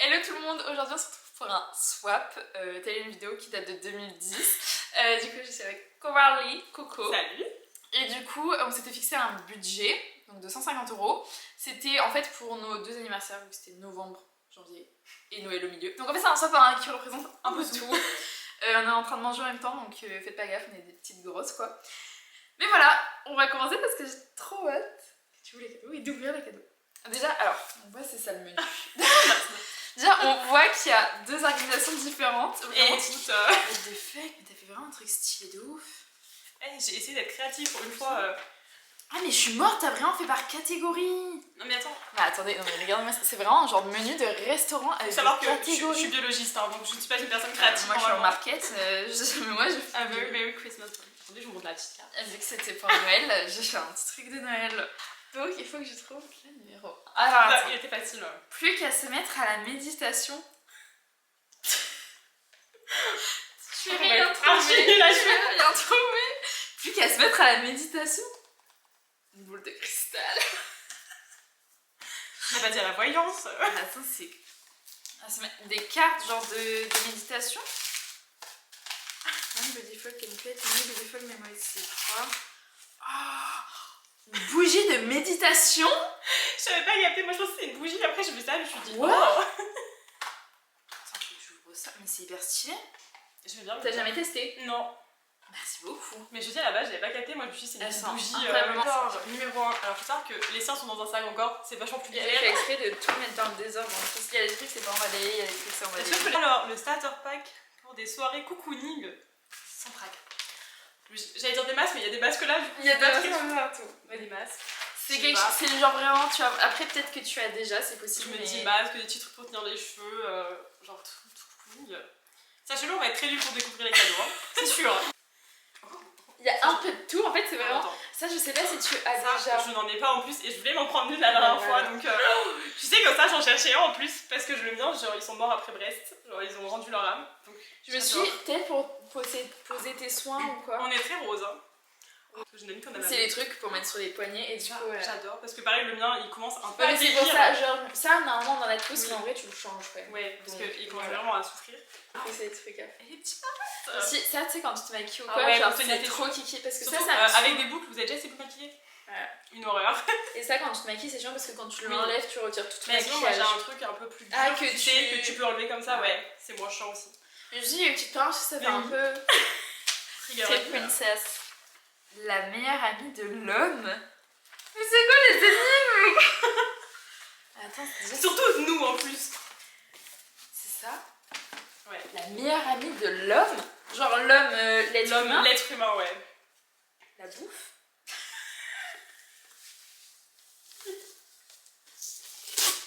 Hello tout le monde, aujourd'hui on se retrouve pour un swap, telle une vidéo qui date de 2010. Du coup je suis avec Coralie, Coco. Salut. Et du coup on s'était fixé un budget, donc de 150 €. C'était en fait pour nos deux anniversaires, vu que c'était novembre, janvier et Noël au milieu. Donc en fait c'est un swap qui représente un peu tout. On est en train de manger en même temps, donc faites pas gaffe, on est des petites grosses quoi. Mais voilà, on va commencer parce que j'ai trop hâte que tu ouvres les cadeaux et d'ouvrir les cadeaux. Déjà, alors, on voit c'est ça le menu. Déjà, on voit qu'il y a deux organisations différentes. Et toutes. What the fuck, mais t'as fait vraiment un truc stylé de ouf. Hey, j'ai essayé d'être créative pour une fois. Ah, mais je suis morte, t'as vraiment fait par catégorie. Non, mais attends. Bah, attendez, non, mais regardez-moi, c'est vraiment un genre de menu de restaurant avec Faut savoir des que catégories. je suis biologiste, hein, donc je ne suis pas une personne créative. Moi, je suis en market, mais moi, je fais. A very Merry Christmas. Attendez, je vous montre la petite carte. Vu que c'était pour Noël, j'ai fait un petit truc de Noël. Donc, il faut que je trouve le numéro. Alors, attends. Il était facile. Plus qu'à se mettre à la méditation. Je vais rien trouver. Rien trouvé. Plus qu'à se mettre à la méditation. Une boule de cristal. Je vais pas dire la voyance. Attends, c'est. À se mettre des cartes genre de méditation. One beautiful template, une beautiful memory, c'est quoi? Une bougie de méditation. Je savais pas capter, moi je pensais que c'était une bougie, après je me ça, je me suis dit What? oh. Attends, j'ouvre ça, mais c'est hyper stylé. Je vais bien. T'as jamais testé? Non. Merci beaucoup. Mais je dis à la base, j'avais pas capté, moi je me suis dit c'est une petite bougie. Numéro 1. Alors faut savoir que les siens sont dans un sac encore, c'est vachement plus galère. J'ai fait exprès de tout mettre dans le désordre. Parce qu'il y a des trucs c'est pas emballé, il y a des trucs c'est emballé. Alors, le starter pack pour des soirées cocooning sans trac. J'allais dire des masques, mais il y a des masques là. Il y a des masques partout. Ouais, des masques. C'est le genre vraiment, tu vois. Après, peut-être que tu as déjà, c'est possible. Je me dis masques, des petits trucs pour tenir les cheveux, genre tout cocooning. Sachez-le, on va être très nul pour découvrir les cadeaux, hein. C'est sûr. Il y a un peu de tout, en fait, c'est vraiment. Attends. Ça, je sais pas si tu as ça, déjà. Je n'en ai pas en plus et je voulais m'en prendre une la dernière fois donc. Tu sais, comme ça, j'en cherchais un en plus parce que le mien, genre, ils sont morts après Brest, genre, ils ont rendu leur âme. Donc, je me suis peut-être pour poser tes soins ou quoi. On est très rose, hein. C'est les trucs pour mettre sur les poignets et du coup. J'adore parce que pareil, le mien il commence un peu à vieillir. C'est pour ça, genre, ça, normalement, on en a tous, mais en vrai, tu le changes quand même. Ouais, parce qu'il commence vraiment à souffrir. C'est des trucs à faire. Et les petits paillettes. Si, ça, tu sais, quand tu te maquilles ou quoi, ouais, genre, c'est trop kiki. Parce que surtout, ça avec des boucles, vous avez déjà essayé de vous maquiller? Une horreur. Et ça, quand tu te maquilles, c'est chiant parce que quand tu l'enlèves, tu retires tout le maquillage. Mais sinon, moi j'ai un truc un peu plus dur, que tu peux enlever comme ça, ouais, c'est moins chiant aussi. Je dis, tu te penches, ça fait un peu. Très princesse. La meilleure amie de l'homme. Mais c'est quoi les énigmes? Attends, c'est déjà. Surtout nous en plus. C'est ça? Ouais. La meilleure amie de l'homme? Genre l'homme, l'être humain? L'être humain, ouais. La bouffe?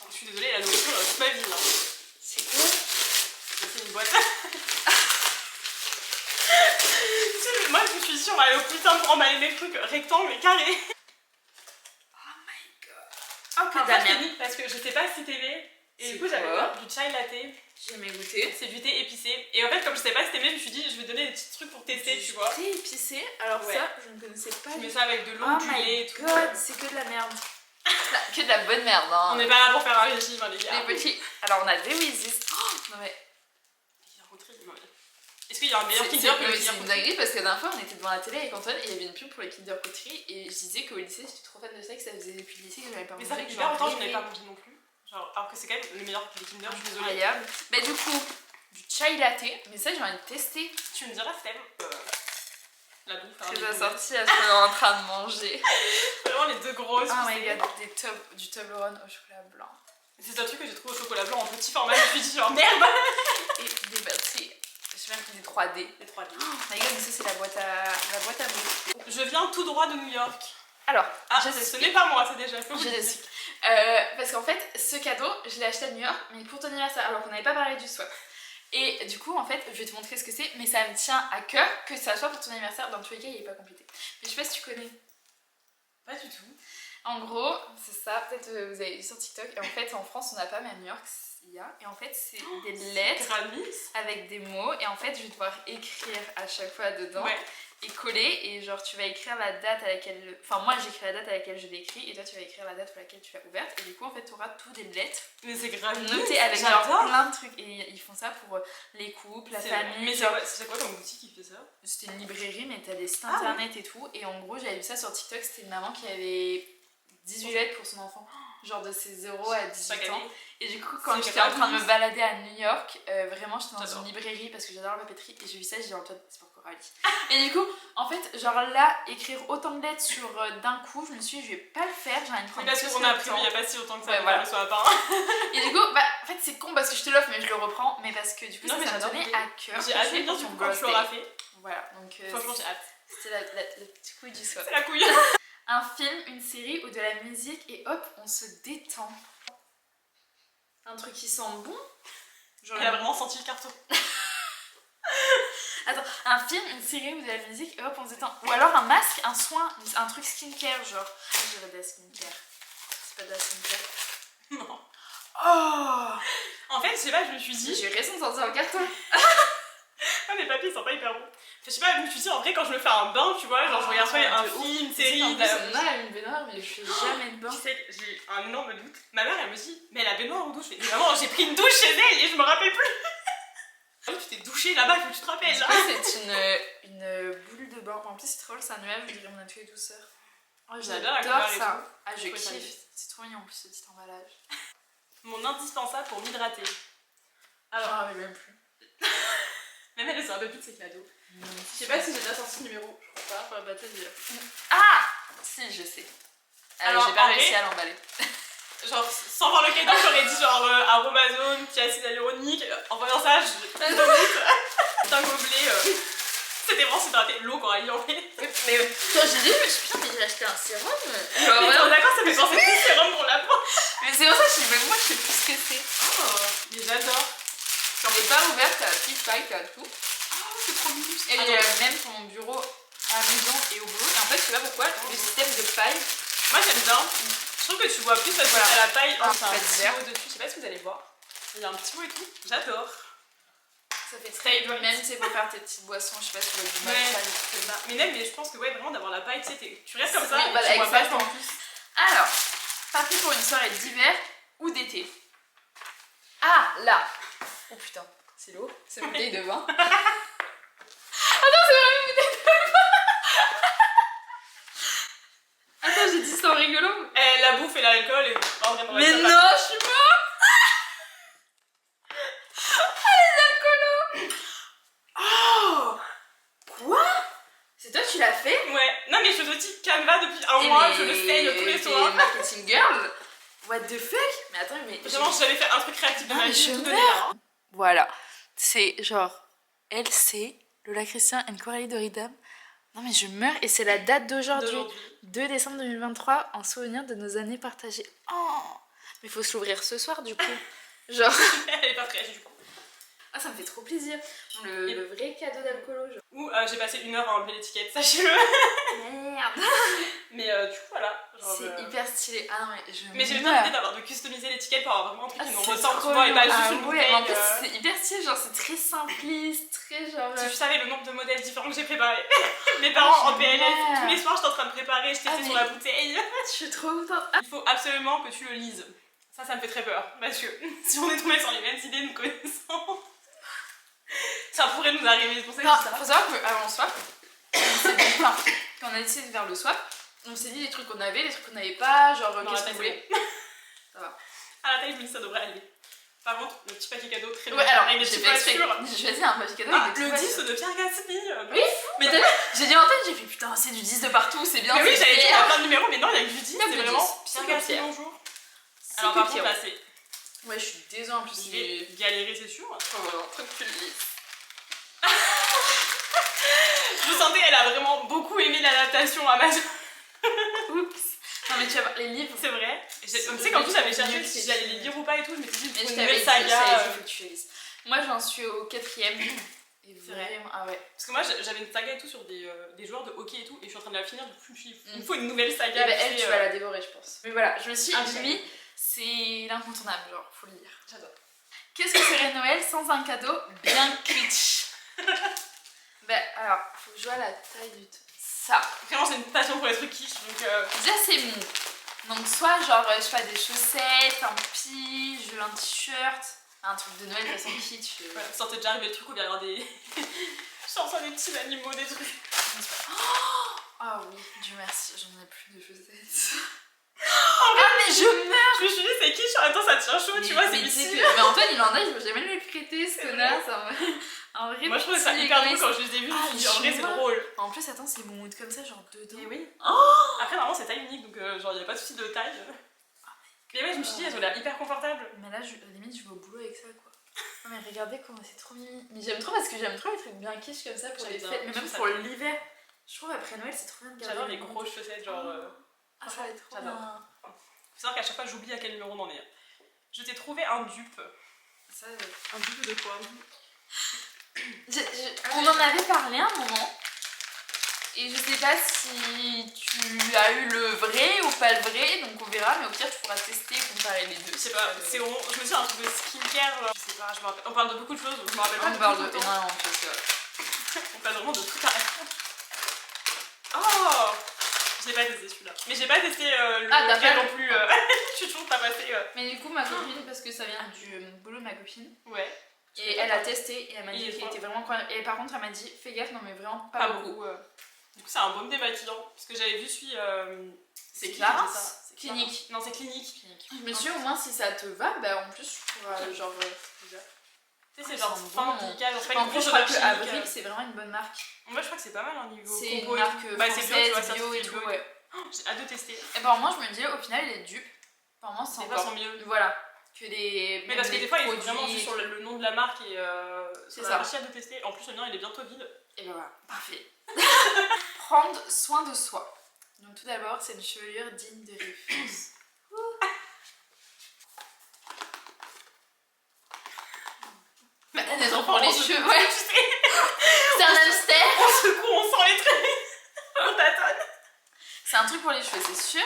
Je suis désolée, la nourriture dans toute ma vie. Hein. C'est quoi? C'est une boîte. Moi je suis sûre, on va aller au plus simple pour emballer mes trucs rectangles et carrés. Oh my god. Oh que damn. Parce que je sais pas si t'aimais. Et du coup j'avais du chai latte. J'ai jamais goûté. C'est du thé épicé. Et en fait comme je sais pas si t'aimais, je me suis dit je vais donner des petits trucs pour tester, tu vois. Thé épicé? Alors ça, je ne connaissais pas. Tu mets ça avec de l'eau, du lait et tout. Oh my god, c'est que de la merde. Que de la bonne merde, hein. On n'est pas là pour faire un régime, hein, les gars. Les petits. Alors on a des Wheezies. Oh non mais. Est-ce qu'il y a un meilleur Kinder que le Kinder? C'est une dinguerie parce que la dernière fois on était devant la télé avec Antoine et il y avait une pub pour les Kinder Coterie et je disais qu'au lycée j'étais trop fan de ça et que ça faisait depuis le lycée que j'avais pas mangé. Mais ça fait hyper longtemps que je n'avais pas mangé non plus. Genre, alors que c'est quand même le meilleur que les Kinder, je suis désolée. Incroyable. Mais du coup, du chai latte, mais ça j'ai envie de tester. Tu me diras si t'aimes la bouffe. C'est la sortie à ce qu'on est en train de manger. Vraiment les deux grosses. Oh my god, du Toblerone au chocolat blanc. C'est un truc que j'ai trouvé au chocolat blanc en petit format, je me suis dit genre merde. Et des batteries. Je sais même des 3D. Les 3D. Oh my god, mais ça c'est la boîte à bouffe. Je viens tout droit de New York. Alors, ce n'est pas moi, c'est déjà fait. Je t'explique. Parce qu'en fait, ce cadeau, je l'ai acheté à New York, mais pour ton anniversaire, alors qu'on n'avait pas parlé du swap. Et du coup, en fait, je vais te montrer ce que c'est, mais ça me tient à cœur que ça soit pour ton anniversaire. Dans tous les cas, il n'est pas complété. Mais je sais pas si tu connais. Pas du tout. En gros, c'est ça, peut-être vous avez vu sur TikTok. Et en fait, en France, on n'a pas, mais à New York, Gracia. Et en fait, c'est des lettres Gramis. avec des mots. Et en fait, je vais devoir écrire à chaque fois dedans. Ouais. Et coller. Et genre, tu vas écrire la date à laquelle... Enfin, moi, j'écris la date à laquelle je l'ai écrit. Et toi, tu vas écrire la date pour laquelle tu l'as ouverte. Et du coup, en fait, tu auras tout des lettres Mais c'est grave. notées avec genre plein de trucs. Et ils font ça pour les couples, la famille. Mais genre... c'est quoi comme boutique qui fait ça? C'était une librairie, mais t'as des sites internet et tout. Et en gros, j'avais vu ça sur TikTok. C'était une maman qui avait 18 lettres pour son enfant. Genre de ses 0 à 18 ans. Et du coup, quand j'étais en train de me balader à New York, vraiment j'étais dans une librairie parce que j'adore la papeterie. Et j'ai vu ça, j'ai dit en toi, c'est pour Coralie. Et du coup, en fait, genre là, écrire autant de lettres sur d'un coup, je me suis dit, je vais pas le faire. J'ai envie de prendre parce qu'on a appris il y a pas si longtemps que ça, voilà. le soit pas. Et du coup, bah en fait, c'est con parce que je te l'offre, mais je le reprends. Mais parce que du coup, ça m'a donné à cœur. J'ai hâte de bien quand tu l'auras fait. Voilà, donc franchement, j'ai hâte. c'était le petit couille du soir. C'est la couille. Un film, une série ou de la musique et hop, on se détend. Un truc qui sent bon. Elle a vraiment senti le carton. Attends, un film, une série ou de la musique et hop, on se détend. Ou alors un masque, un soin, un truc skincare, genre. Je dirais de la skincare. C'est pas de la skincare. Non. Oh. En fait, je sais pas, je me suis dit. J'ai eu raison de sortir le carton. Ah, mes papiers ils sont pas hyper bons. Je sais pas, je me suis dit en vrai, quand je me fais un bain, tu vois, genre je regarde soit un film, une série. En plus, on a une baignoire, mais je fais jamais de bain. Tu sais que j'ai un énorme doute. Ma mère, elle me dit, mais la baignoire ou douche? Mais maman, j'ai pris une douche chez elle et je me rappelle plus. Tu t'es douché là-bas, il faut que tu te rappelles. C'est une boule de bain. En plus, c'est trop drôle, c'est un nuage, je dirais mon atelier douceur. Oh, J'adore la j'adore couleur et ça. tout. Ah, je Faut kiffe. essayer. C'est trop mignon en plus ce petit emballage. Mon indispensable pour m'hydrater. Alors, Ah, mais même plus. même elle se rappelle plus de ses cadeaux. Je sais pas si j'ai déjà sorti le numéro, je crois pas. Bah, peut-être dire. Ah si, je sais. Alors, j'ai pas en réussi vrai, à l'emballer. Genre, sans voir le cadeau, j'aurais dit genre aromazone, petit acide hyaluronique. En voyant ça, je d'un gobelet. C'était vraiment s'hydrater. L'eau, Coralie, en fait. Mais quand j'ai dit, je me suis dit, putain, mais j'ai acheté un sérum. Mais d'accord, ça fait penser tout le sérum pour la peau. Mais c'est pour ça que je dis, même moi, je sais plus ce que c'est. Oh, mais j'adore. J'en ai pas ouvert, t'as la petite paille, t'as tout. Oh, c'est trop mignon. Et il y a même sur mon bureau à la maison et au boulot. Et en fait, je sais pas pourquoi, le système de paille. Moi, j'aime bien. Je trouve que tu vois plus parce que t'as la paille. Ah, Enfin, un pas petit vert. mot dessus. Je sais pas si vous allez voir. Il y a un petit mot et tout. J'adore. Ça fait très bon, même c'est pour faire tes petites boissons, je sais pas si tu veux du matcha, des trucs comme ça. Mais même, mais je pense que ouais, vraiment d'avoir la paille, tu sais, tu restes comme ça. Oui, Et voilà, tu vois pas exactement. Alors, parti pour une soirée d'hiver ou d'été. Ah, là. Oh putain, c'est l'eau, c'est une bouteille de vin. Attends, c'est vraiment une bouteille de vin. Attends, j'ai dit ça en rigolant. La bouffe et l'alcool et en vrai, Mais non, je suis morte. Oh! Quoi? C'est toi qui l'as fait? Ouais, non mais je te dis Canva depuis un mois, je le saigne tous les soirs. Marketing girl? What the fuck? Mais attends, mais. Vraiment, j'avais fait un truc créatif de ma vie, j'ai tout donné meurs. là. Hein. Voilà, c'est genre LC, Lola Christian and Coralie Doridam. Non mais je meurs et c'est la date d'aujourd'hui. 2 décembre 2023 en souvenir de nos années partagées. Oh! Mais faut se l'ouvrir ce soir du coup. Genre. Elle est pas fraîche du coup. Ah, ça me fait trop plaisir. Le vrai cadeau d'alcoolo. Genre. Ou j'ai passé 1 heure à enlever l'étiquette, sachez-le. Merde. Mais du coup, voilà. C'est hyper stylé. Ah non, mais je Mais j'ai eu meurs. l'idée d'avoir de customiser l'étiquette pour avoir vraiment un truc qui nous c'est ressemble, tu trop vois, et pas lourd. juste Ah une ouais, bouteille. en plus, c'est hyper stylé, genre c'est très simpliste, très genre. Si tu savais le nombre de modèles différents que j'ai préparés. Mes parents en PLS, tous les soirs j'étais en train de préparer, je testais sur la bouteille. Je suis trop contente. Il faut absolument que tu le lises. Ça me fait très peur. Parce que si on est tombé sur les mêmes idées nous connaissant, ça pourrait nous arriver. C'est pour ça que Non, je dis ça. faut savoir qu'avant le swap, quand on a décidé de faire le swap, on s'est dit les trucs qu'on avait, les trucs qu'on n'avait pas, genre qu'est-ce qu'on voulait. Ça va. À la taille, je me dis ça devrait aller. Par contre, le petit paquet cadeau très Ouais, alors avec des j'ai petites fait exprès. voitures. J'ai choisi un papier cadeau Ah, avec des le petites 10 voitures. de Pierre Gatsby. Oui, mais t'as vu, j'ai dit en tête, j'ai fait putain, c'est du 10 de partout, c'est bien. Mais oui, c'est j'avais dit il y fier. a plein de numéros, mais non, il y a que du 10, Il y a c'est que du vraiment 10. Pierre C'est Gatsby, fier. bonjour. C'est Alors par copié, contre, ouais. là, c'est. Ouais, je suis désolée en plus. Je vais galérer, c'est sûr. Un truc plus lisse. Je sentais, elle a vraiment beaucoup aimé l'adaptation Amazon. Oups. Non, mais tu vas voir, les livres. C'est vrai. Tu sais qu'en plus, j'avais cherché si j'allais les lire ou pas et tout, je m'étais dit, Mais une je nouvelle t'avais dit, saga. il faut que tu les lises. Moi, j'en suis au 4ème. Et C'est vrai. vraiment, ah ouais. Parce que moi, j'avais une saga et tout sur des joueurs de hockey et tout, et je suis en train de la finir, du coup, il me faut une nouvelle Et saga. bah, elle, puis, tu vas la dévorer, je pense. Mais voilà, je me suis Ah, dit, c'est l'incontournable, genre, faut le lire. J'adore. Qu'est-ce que serait Noël sans un cadeau bien kitsch? Ben alors, faut que je vois la taille du tout. Ça. Vraiment, j'ai une passion pour les trucs quiche, donc Déjà, c'est mou. Donc, soit genre, je fais des chaussettes, un pige, un t-shirt, un truc de Noël de façon kitsch. voilà, ça t'est déjà arrivé le truc où il y a des... genre des petits animaux, des trucs. Ah oui, Dieu merci, j'en ai plus de chaussettes. Ah, mais je meurs! Je me suis dit, c'est quiche, en même temps ça tient chaud, tu vois, c'est ici. Mais Antoine, il en a, je veux jamais le prêter, ce connard. Un vrai Moi, je trouvais ça petit hyper drôle égoïste. quand je les ai vus. Je me suis dit, en vrai, c'est drôle. En plus, attends, c'est moumoute comme ça, genre dedans. Et oui. Après, normalement, c'est taille unique, donc genre, il n'y a pas de soucis de taille. Mais ouais, je me suis dit, elles ont l'air hyper confortables. Mais là, limite, je vais au boulot avec ça, quoi. Non, mais regardez comment c'est trop mimi. Mais j'aime trop parce que j'aime trop les trucs bien quiche comme ça pour les fêtes, mais même pour l'hiver. Je trouve après Noël, c'est trop bien de garder. J'adore les grosses chaussettes, genre. Ah, ça va être trop bien. Faut savoir qu'à chaque fois, j'oublie à quel numéro on en est. Je t'ai trouvé un dupe. Ça, Un dupe de quoi? on en avait parlé un moment. Et je sais pas si tu as eu le vrai ou pas le vrai, donc on verra, mais au pire tu pourras tester et comparer les deux. Je sais pas, c'est bon, je me suis un truc de skincare, je sais pas, je me rappelle. On parle de beaucoup de choses, je me rappelle pas. On parle de énormément de choses. On parle vraiment de tout à Oh! J'ai pas testé celui-là. Mais j'ai pas testé le t'as non plus. Je suis toujours pas passée. Mais du coup, ma copine, parce que ça vient du boulot de ma copine, Ouais. et elle a testé et elle m'a dit qu'il était vraiment incroyable. Et par contre, elle m'a dit fais gaffe, non mais vraiment pas beaucoup. Du coup, c'est un baume démaquillant. Parce que j'avais vu celui. C'est Clarins Clinique. Non, c'est Clinique. Je me suis dit, au moins, si ça te va, bah en plus, tu pourras genre. Tu sais, c'est genre fin délicat. En plus, je crois que Avril, c'est vraiment une bonne marque. Moi, je crois que c'est pas mal en niveau. C'est une marque française, bio et tout, ouais. J'ai hâte de tester. Et par moi, je me dis, au final, les dupes, par moi, c'est encore mieux. Voilà. Que les. Mais parce que des fois, il faut vraiment juste sur le nom de la marque et. C'est ça. J'ai hâte de tester. En plus, le mien, il est bientôt vide. Et ben voilà, parfait. Prendre soin de soi. Donc, tout d'abord, c'est une chevelure digne de référence. Bah, des enfants, les cheveux, ouais. C'est un hamster. On secoue, on sent les trucs. On tâtonne. C'est un truc pour les cheveux, c'est sûr.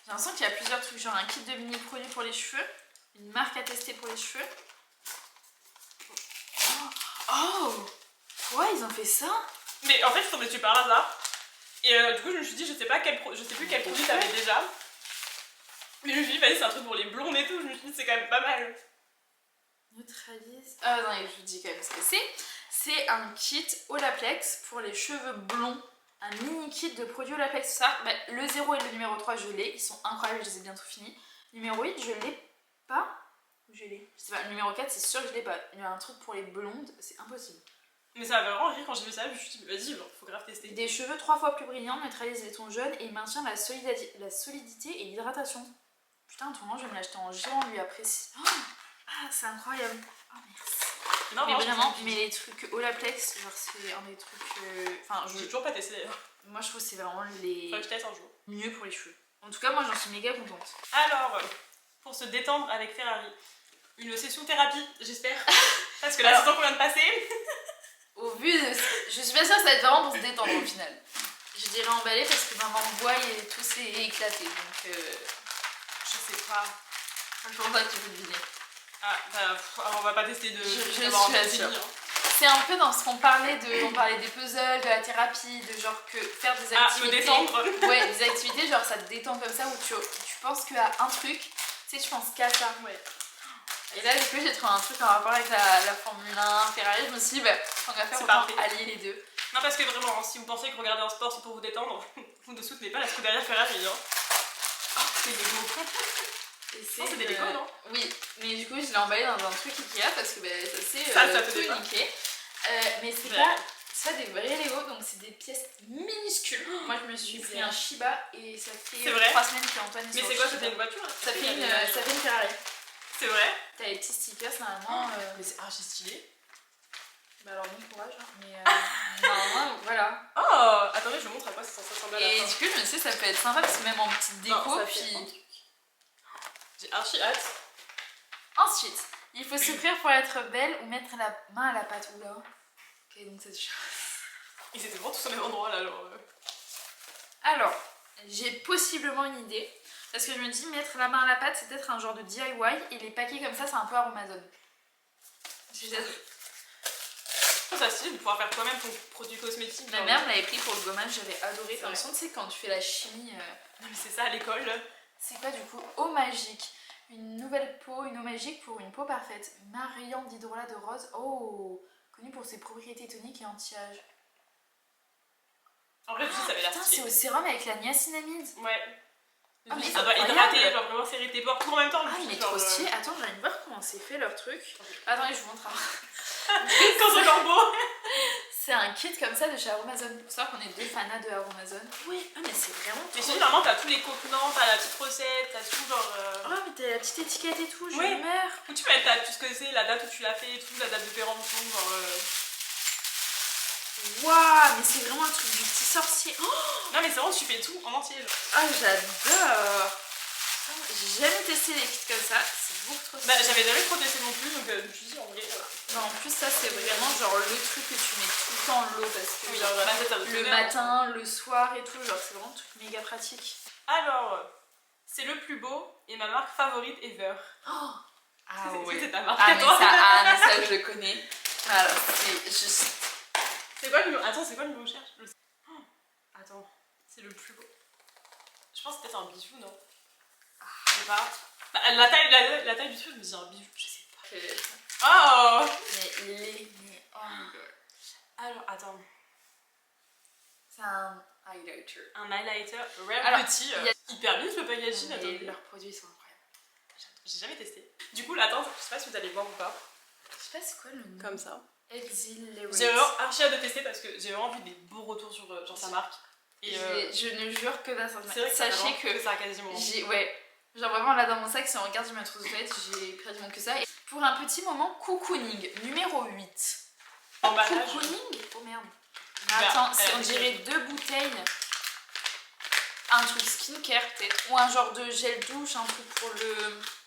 J'ai l'impression qu'il y a plusieurs trucs, genre un kit de mini produits pour les cheveux, une marque à tester pour les cheveux. Oh, ouais, ils ont fait ça. Mais en fait, je suis tombée dessus par hasard. Et du coup, je me suis dit, je sais plus quel produit t'avais déjà. Mais je me suis dit, vas-y, c'est un truc pour les blondes et tout. Je me suis dit, c'est quand même pas mal. Neutralise. Ah non, je vous dis quand même ce que c'est. C'est un kit Olaplex pour les cheveux blonds. Un mini kit de produits Olaplex, tout ça. Bah, le 0 et le numéro 3, je l'ai. Ils sont incroyables, je les ai bientôt finis. Numéro 8, je l'ai pas. Je l'ai. Je sais pas, le numéro 4, c'est sûr que je l'ai pas. Il y a un truc pour les blondes, c'est impossible. Mais ça m'a vraiment rire quand j'ai vu ça. Je me suis dit, vas-y, faut grave tester. Des cheveux 3 fois plus brillants, neutralise les tons jaunes et maintient la solidité et l'hydratation. Putain, tournant, je vais me l'acheter en géant, lui apprécie. Oh, ah, c'est incroyable. Oh, merci. Non, mais vraiment, mais les trucs Olaplex, genre c'est un des trucs. Enfin, j'ai toujours pas testé d'ailleurs. Moi je trouve que c'est vraiment les. Faut que je teste un jour. Mieux pour les cheveux. En tout cas, moi j'en suis méga contente. Alors, pour se détendre avec Ferrari, une session thérapie, j'espère. Parce que la saison qu'on vient de passer. Au vu de. Je suis pas sûre que ça va être vraiment pour se détendre au final. Je dirais emballer parce que maman bois et tout s'est éclaté. Donc. Je sais pas. Je pense pas que tu peux deviner. Ah, bah, alors on va pas tester de. Je suis sûre. C'est un peu dans ce qu'on parlait de. On parlait des puzzles, de la thérapie, de genre que faire des activités. Ah, me détendre. Ouais, des activités, genre ça te détend comme ça où tu penses qu'à un truc, tu sais, tu penses qu'à ça. Ouais. Et là, du coup, j'ai trouvé un truc en rapport avec la Formule 1, Ferrari. Je me suis dit, bah, on va faire autant allier les deux. Non, parce que vraiment, si vous pensez que regarder un sport c'est pour vous détendre, vous ne soutenez pas la Scuderia Ferrari. Hein. Oh, c'est des Lego. C'est des Lego, non? Oui, mais du coup, je l'ai emballé dans un truc Ikea parce que bah, ça tout niqué. Mais c'est pas des vrais Lego, donc c'est des pièces minuscules. Moi, je me suis pris un Shiba et ça fait 3 semaines qu'Antoine est sur. Mais c'est quoi, c'était une voiture? Ça fait une Ferrari. C'est vrai? T'as les petits stickers normalement. Mais c'est archi stylé. Bah alors bon courage, hein. Mais normalement, voilà. Oh, attendez, je vous montre à quoi ça ressemble à la fin. Et du coup, je me disais, ça peut être sympa parce que même en petite déco, puis. J'ai archi hâte. Ensuite, il faut s'offrir pour être belle ou mettre la main à la pâte. Oula. Ok, donc cette chose. Ils étaient vraiment tous au même endroit là, alors. Alors, j'ai possiblement une idée. Parce que je me dis, mettre la main à la pâte, c'est peut-être un genre de DIY. Et les paquets comme ça, c'est un peu Amazon. J'ai déjà vu. Ça stylé de pouvoir faire toi-même ton produit cosmétique. Ma mère me l'avait pris pour le gommage, j'avais adoré. Enfin, tu sais, quand tu fais la chimie. Non, mais c'est ça à l'école. C'est quoi du coup? Eau magique. Une nouvelle peau, une eau magique pour une peau parfaite. Mariant d'hydrolat de rose. Oh, connue pour ses propriétés toniques et anti-âge. En vrai, ça avait l'air Putain, c'est stylé. au sérum avec la niacinamide. Ouais. Ah, mais ça doit hydrater, genre vraiment serrer tes pores tout en même temps. Ah, mais trop stylé. Attends, j'ai envie de voir comment c'est fait leur truc. Attendez, je vous montre. Quand c'est encore beau. C'est un kit comme ça de chez Aromazone. Pour savoir qu'on est deux fanas de Aromazone. Oui, ah, mais c'est vraiment Mais trop. généralement, t'as tous les contenants, t'as la petite recette, t'as tout genre. Oh, mais t'as la petite étiquette et tout, je Ouais. meurs. Où tu peux mettre tout ce que c'est, la date où tu l'as fait et tout, la date de péremption, genre. Waouh, mais c'est vraiment le truc du petit sorcier. Oh, Non, mais c'est vraiment, tu fais tout en entier. Genre. ah, j'adore. J'ai jamais testé les kits comme ça, c'est beaucoup trop Bah, stylé. j'avais jamais trop testé non plus, donc je me suis dit en vrai. Non, en plus, ça c'est vraiment genre le truc que tu mets tout le temps dans l'eau parce que Oui, genre, bah, ça, le matin, le soir et tout, genre c'est vraiment un truc méga pratique. Alors, c'est le plus beau et ma marque favorite ever. Oh, ah C'est ta marque Ah, à mais toi. ça, je le connais. Alors, c'est juste. C'est quoi le numéro? Attends, c'est quoi le numéro cherche? Oh, attends, c'est le plus beau. Je pense que c'est peut-être un bijou, non? Je sais pas. Bah, la taille du truc, je me dis un bijou, je sais pas. Oh! Mais il est. Mais... Oh my god. Alors, attends. C'est un highlighter. Un highlighter Rare Alors, Beauty, y a- hyper bien le packaging, Mais attends. leurs produits sont incroyables. J'ai jamais testé. Du coup, là, attends, je sais pas si vous allez voir ou pas. Je sais pas c'est quoi le nom. Comme ça. Exhilarate. J'ai vraiment archi hâte de tester parce que j'ai vraiment vu des beaux retours sur genre sa marque. Et Je ne jure que d'un c'est vrai que sachez que ça a quasiment. j'ai. Ouais. Genre vraiment là dans mon sac, si on regarde du métro de toilette, j'ai quasiment que ça. Et pour un petit moment, cocooning, numéro 8. Emballage. Cocooning? Oh merde. Bah, Attends, elle a on des dirait 2 bouteilles. Un truc skincare peut-être. Ou un genre de gel douche, un truc pour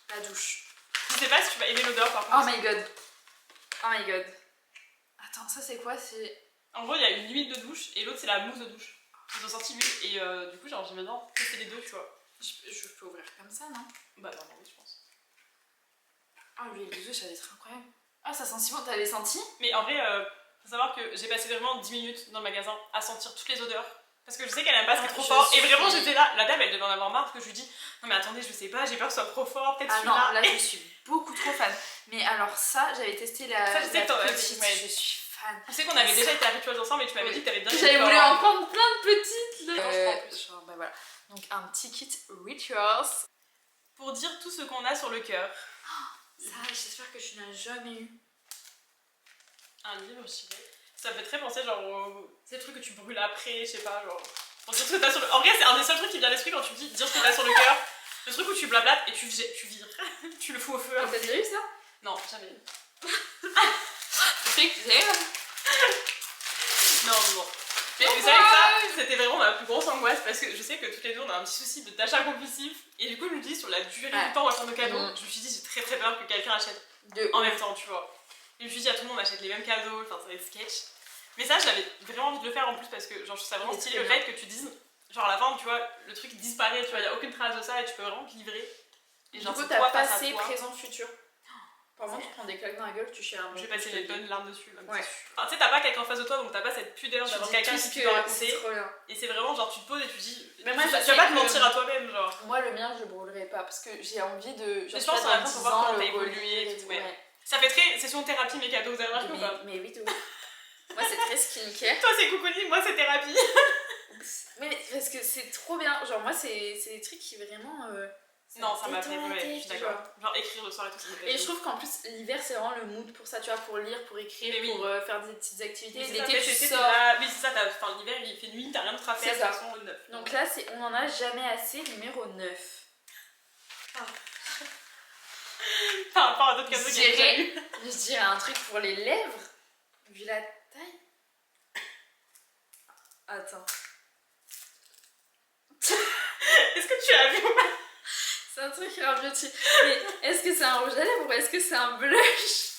la douche. Je sais pas si tu vas aimer l'odeur par Oh contre. my god. Oh my god. Attends, ça c'est quoi? C'est. En gros, il y a une huile de douche et l'autre c'est la mousse de douche. Ils ont sorti l'huile et du coup, genre j'aimais bien tester les deux, tu vois. Je peux ouvrir comme ça, non? Bah, non, je pense. Ah, l'huile de douche, ça va être incroyable. Ah, ça sent si bon, t'avais senti? Mais en vrai, faut savoir que j'ai passé vraiment 10 minutes dans le magasin à sentir toutes les odeurs. Parce que je sais qu'elle aime pas, c'est trop Je fort. Et suis- vraiment, j'étais là. La dame, elle devait en avoir marre parce que je lui dis non, mais attendez, je sais pas, j'ai peur que ce soit trop fort. Peut-être Ah non, celui-là. là je suis beaucoup trop fan. Mais alors ça, j'avais testé la, Ça, je sais la que t'en avais, petite, ouais. je suis fan. Tu sais qu'on avait déjà été à Rituals ensemble et tu m'avais Oui. dit que t'avais bien J'avais aimé, voulu genre, en prendre plein de petites là. Non, je prends plus. Genre, bah voilà. Donc un petit kit Rituals. pour dire tout ce qu'on a sur le cœur. Ça, j'espère que tu n'as jamais eu. Un livre, je dirais. Ça me fait très penser genre au... C'est le truc que tu brûles après, je sais pas, genre... Pour dire ce que t'as sur le... En vrai, c'est un des seuls trucs qui vient à l'esprit quand tu dis dire ce que t'as sur le cœur. Le truc où tu blablates et tu vires. Tu le fous au feu. T'as déjà eu ça? Non, jamais. C'est clair. Non, non. Mais c'est vrai que ça, c'était vraiment ma plus grosse angoisse parce que je sais que toutes les deux on a un petit souci d'achat compulsif et du coup je me dis sur la durée du temps où on va faire nos cadeaux, je me suis dit j'ai très peur que quelqu'un achète en même temps, tu vois. Et je me suis dit à tout le monde achète les mêmes cadeaux, enfin ça va être sketch. Mais ça j'avais vraiment envie de le faire en plus parce que genre je trouve ça vraiment stylé le fait que tu dises, genre à la fin tu vois, le truc disparaît, tu vois, y a aucune trace de ça et tu peux vraiment te livrer. Et genre du coup, c'est t'as toi face à passé, toi. présent, futur. Par contre, tu prends des claques dans la gueule, tu chiales un peu. Je vais passer les bonnes larmes dessus. Comme Ouais. Enfin, tu sais, t'as pas quelqu'un en face de toi donc t'as pas cette pudeur Tu d'avoir dis quelqu'un tout qui ce te que peut raconter. c'est trop bien. Et c'est vraiment genre tu te poses et tu dis. Mais moi, tu je vas sais pas te que- mentir à toi-même, genre. Moi, le mien, je brûlerai pas parce que j'ai envie de. Mais je pense en même temps, faut voir comment t'as évolué et tout, ouais. Ouais. Ça fait très session thérapie mes cadeaux, vous avez remarqué ou pas? Mais oui, de ouf. Moi, c'est très skincare. Toi c'est cocooning, moi c'est thérapie. Mais parce que c'est trop bien. Genre, moi, c'est des trucs qui vraiment. Non, ça m'a fait, détend la ouais, tête, je suis tu d'accord. vois. Genre écrire le soir et tout, ça me fait. Et je trouve qu'en plus, l'hiver, c'est vraiment le mood pour ça, tu vois, pour lire, pour écrire, Mais oui. pour faire des petites activités. Mais c'est ça, L'été, l'été, tu t'es sors. là. Oui, c'est ça, enfin l'hiver il fait nuit, t'as rien de à faire, C'est de toute ça. façon le 9. Donc là, on en a jamais assez, numéro 9. Par rapport à d'autres cadeaux qu'il y a déjà eu. Je dirais un truc pour les lèvres, vu la taille. Attends. Est-ce que tu as vu ou pas? C'est un truc Rare Beauty. Mais est-ce que c'est un rouge à lèvres ou est-ce que c'est un blush?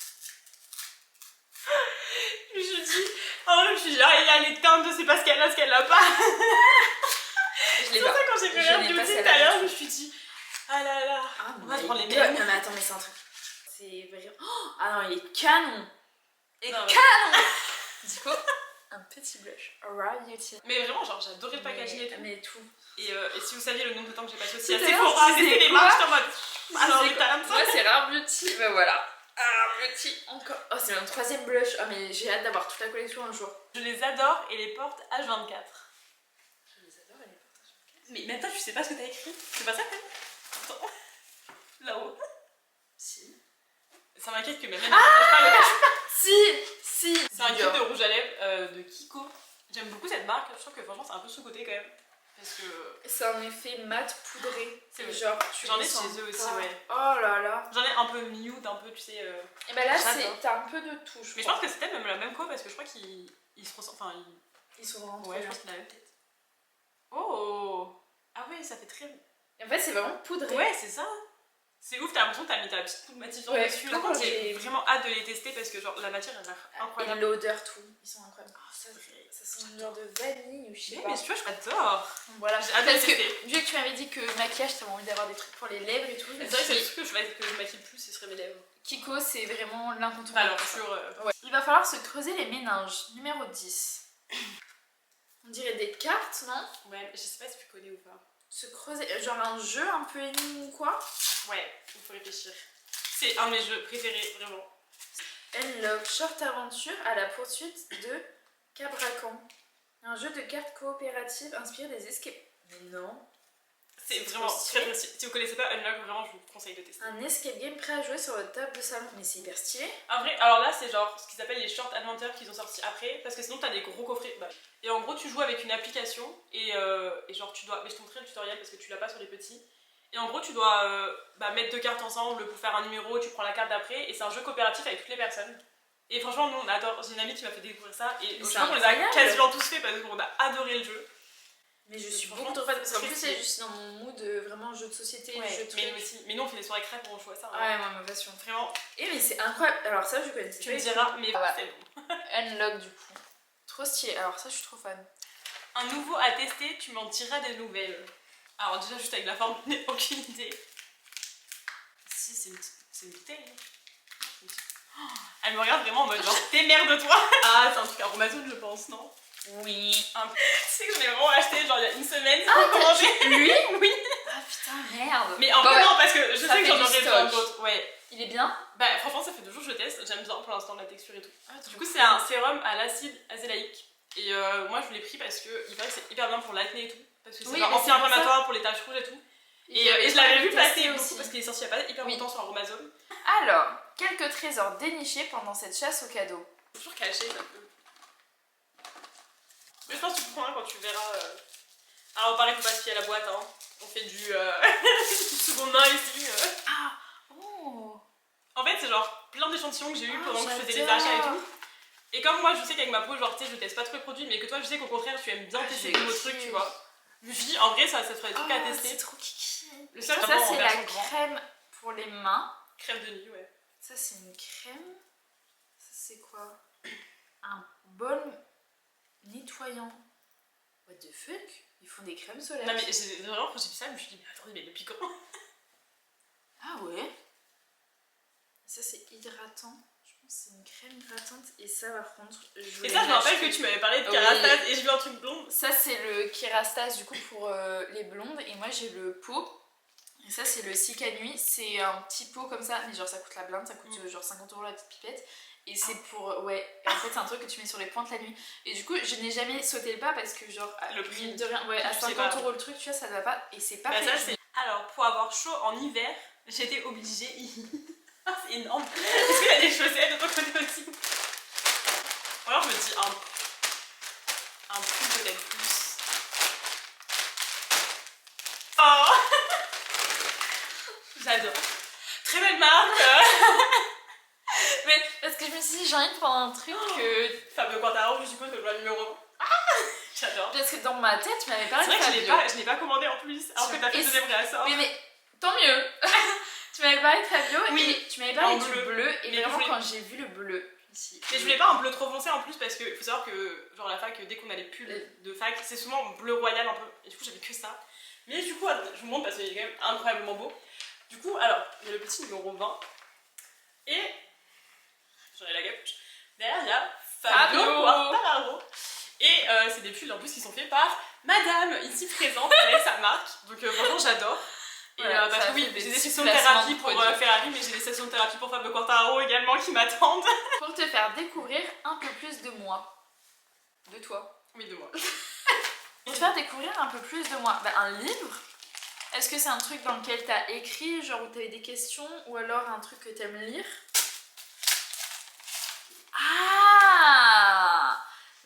Je me suis dit, oh, je me suis dit, ah, il y a les teintes, je sais pas ce qu'elle a, ce qu'elle a pas. Je C'est l'ai pour pas. ça quand j'ai fait Je Rare n'ai pas Beauty tout celle-là à l'heure, du je me tout. suis dit, ah là là, Ah, on va my prendre les God. mêmes. Non mais attends, mais c'est un truc. c'est vraiment... Oh, ah non, il est canon. Et Non, canon. Du coup, un petit blush. Raw Beauty. Mais vraiment, genre, j'ai adoré le packaging et tout. Mais tout. Et si vous saviez le nombre de temps que j'ai passé aussi à Tout à l'heure, Sephora à tu tester sais les quoi marques, j'étais en mode. Alors, les Moi, talents, ça. c'est Rare Beauty. Bah voilà. Rare Beauty. Encore. Oh, c'est mon 3ème blush. Oh, mais j'ai hâte d'avoir toute la collection un jour. Je les adore et les porte H24. Je les adore, elle est partagée. Mais même toi, tu sais pas ce que t'as écrit. C'est pas ça, quand même. Attends. Là-haut. Si. Ça m'inquiète que même elle ne partage pas le Si. C'est un kit de rouge à lèvres de Kiko. J'aime beaucoup cette marque. Je trouve que franchement, c'est un peu sous-côté quand même. Parce que. C'est un effet mat poudré. C'est vrai. Genre, J'en ai les sens chez eux aussi, pas. ouais. Oh là là. J'en ai un peu nude, un peu, tu sais. Et bah là, J'adore. t'as un peu de tout, je Mais je crois. pense que c'est peut-être même la même quoi parce que je crois qu'ils se ressemblent. Enfin, Ils sont vraiment trop ouais, je bien. pense qu'il a la même tête. Oh! Ah ouais, ça fait très. En fait, c'est vraiment poudré. Ouais, c'est ça. C'est ouf, t'as l'impression que t'as mis ta petite poudre matifiante Ouais, dessus. comme Par contre, quand j'ai j'ai- vraiment hâte de les tester parce que genre la matière elle a l'air Et incroyable. l'odeur, tout. Ils sont incroyables. Oh, Ça sent une odeur de vanille ou je sais Mais, pas. mais tu vois, j'adore. Voilà. J'ai hâte de les Parce que tester. vu que tu m'avais dit que maquillage, t'avais envie d'avoir des trucs pour les lèvres et tout. C'est vrai que c'est le truc que je maquille plus, ce serait mes lèvres. Kiko, c'est vraiment l'incontournable. Alors, pour ça. sur. Ouais. Il va falloir se creuser les méninges. Numéro 10. On dirait des cartes, non? Ouais, je sais pas si tu connais ou pas. Se creuser. Genre un jeu un peu énigme ou quoi? Ouais, il faut réfléchir. C'est un de mes jeux préférés, vraiment. Unlock Short Aventure à la poursuite de Cabracan. Un jeu de cartes coopérative inspiré des escape. Mais non. C'est C'est vraiment trop stylé. très très stylé. Si vous connaissez pas Unlock, vraiment, je vous conseille de tester. Un escape game prêt à jouer sur votre table de salon. Mais c'est hyper stylé. En vrai, alors là, c'est genre ce qu'ils appellent les short adventures qu'ils ont sortis après, parce que sinon t'as des gros coffrets. Bah. Et en gros, tu joues avec une application et genre tu dois. Mais je te montrerai le tutoriel parce que tu l'as pas sur les petits. Et en gros, tu dois mettre deux cartes ensemble pour faire un numéro, tu prends la carte d'après, et c'est un jeu coopératif avec toutes les personnes. Et franchement, nous on adore. J'ai une amie qui m'a fait découvrir ça, et je c'est crois qu'on les a incroyable. quasiment tous fait parce qu'on a adoré le jeu. Mais je suis Franchement, beaucoup trop fan parce qu'en très plus, stylé. c'est juste dans mon mood vraiment jeu de société, jeu de mais trucs. nous aussi. Mais nous on fait des soirées crêpes où on joue à ça. Ouais, moi, ma passion. Vraiment, Et mais c'est incroyable. Alors, ça, je connaissais tu pas me du tout. diras, mais Ah ouais. c'est bon. Unlock du coup. Trop stylé. Alors, ça, je suis trop fan. Un nouveau à tester, tu m'en diras des nouvelles. Alors déjà juste avec la forme, je n'ai aucune idée. Si, c'est une bouteille. C'est une petite- Oh, elle me regarde vraiment en mode genre démerde-toi. Ah, c'est un truc aromazone je pense, non? Oui. Tu sais que je l'ai vraiment acheté genre il y a une semaine. Ah, pour manger. Lui Oui. Ah putain, merde. Mais en Bon, fait ouais. non parce que je Ça sais que fait j'en du aurais besoin stock. d'autres. Ouais. Il est bien. Bah franchement ça fait 2 jours que je teste, j'aime bien pour l'instant la texture et tout. Ah, Du coup c'est un sérum à l'acide azélaïque. Et moi je l'ai pris parce que il paraît que c'est hyper bien pour l'acné et tout. Parce que c'est Oui, genre mais c'est anti-inflammatoire pour les taches rouges et tout. Et je l'avais vu passer beaucoup parce qu'il est sorti il y a pas hyper Oui. longtemps sur Amazon. Alors, quelques trésors dénichés pendant cette chasse aux cadeaux. Toujours caché un peu. Mais je pense que tu prendras quand tu verras. Alors pareil faut pas se fier à la boîte hein. On fait du seconde main ici. Ah. Oh. En fait c'est genre plein d'échantillons que j'ai eu Ah, pendant que je faisais les j'adore. achats et tout. Et comme moi je sais qu'avec ma peau genre tu sais je teste pas trop les produits mais que toi je sais qu'au contraire tu aimes bien tester j'ai de nouveaux kiffé. trucs tu vois. Je me suis dit en vrai ça ferait des trucs à Ah, tester. c'est trop kiki. Le seul Ça, vraiment en c'est la version grand. crème pour les mains. Crème de nuit ouais. Ça, c'est une crème. Ça, c'est quoi? Un bol nettoyant. What the fuck? Ils font des crèmes solaires. Non mais vraiment quand j'ai vu ça je me suis dit mais attendez mais depuis quand? Ah ouais? Ça, c'est hydratant. Je pense que c'est une crème hydratante. Et ça, par contre, je Et voulais ça je me rappelle l'acheter. que tu m'avais parlé de Oui. Kerastase et j'ai vu un truc blond. Ça, c'est le Kerastase du coup pour les blondes. Et moi, j'ai le pot. Et ça, c'est le Cica Nuit. C'est un petit pot comme ça. Mais genre, ça coûte la blinde. Ça coûte genre 50 € la petite pipette. Et c'est pour. Ouais. Et en fait, c'est un truc que tu mets sur les pointes la nuit. Et du coup, je n'ai jamais sauté le pas parce que, genre, Le prix. mine de rien. Ouais, à Je sais 50 pas. € le truc, tu vois, ça ne va pas. Et c'est pas Bah fait. ça c'est... Alors pour avoir chaud en hiver, j'étais obligée... Ah c'est énorme. Est-ce qu'il y a des chaussettes de ton côté aussi? Ou alors je me dis un prix peut-être plus. Oh j'adore. Très belle marque. Mais parce que je me suis dit, j'ai envie de prendre un truc que. Fabio Quartararo, je suppose que je vois le numéro 1. J'adore. Parce que dans ma tête, tu m'avais C'est parlé vrai de que Fabio. je l'ai pas commandé en plus, alors que t'as fait Et le deuxième réassort. Oui, mais tant mieux. Tu m'avais parlé de Fabio Oui, et tu m'avais parlé en du bleu. bleu. Et Mais vraiment, je voulais- quand j'ai vu le bleu, ici. Mais je voulais pas un bleu trop foncé en plus parce que faut savoir que genre à la fac dès qu'on a les pulls de fac c'est souvent bleu royal un peu et du coup j'avais que ça. Mais du coup je vous montre parce qu'il est quand même incroyablement beau. Du coup alors il y a le petit numéro 20. Et j'en ai la capuche. Derrière, il y a Fabio Quartararo. Et c'est des pulls en plus qui sont faits par Madame ici présente avec sa marque. Donc franchement, j'adore. Et voilà, parce que oui, j'ai des sessions de thérapie pour Ferrari, mais j'ai des sessions de thérapie pour Fabio Quartararo également qui m'attendent. Pour te faire découvrir un peu plus de moi. De toi. Oui, de moi. Pour te faire découvrir un peu plus de moi. Bah, un livre. Est-ce que c'est un truc dans lequel t'as écrit, genre où t'avais des questions, ou alors un truc que t'aimes lire? Ah!